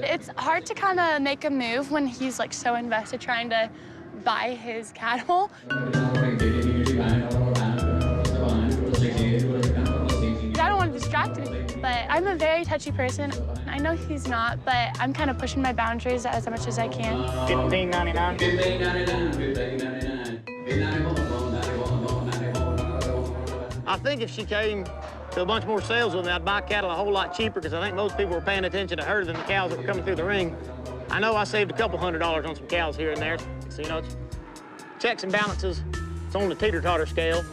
It's hard to kind of make a move when he's like so invested trying to buy his cattle. I don't want to distract him, but I'm a very touchy person. I know he's not, but I'm kind of pushing my boundaries as much as I can. $15.99. I think if she came to a bunch more sales with me, I'd buy cattle a whole lot cheaper because I think most people were paying attention to her than the cows that were coming through the ring. I know I saved a couple $100 on some cows here and there. So, you know, it's checks and balances. It's on the teeter-totter scale.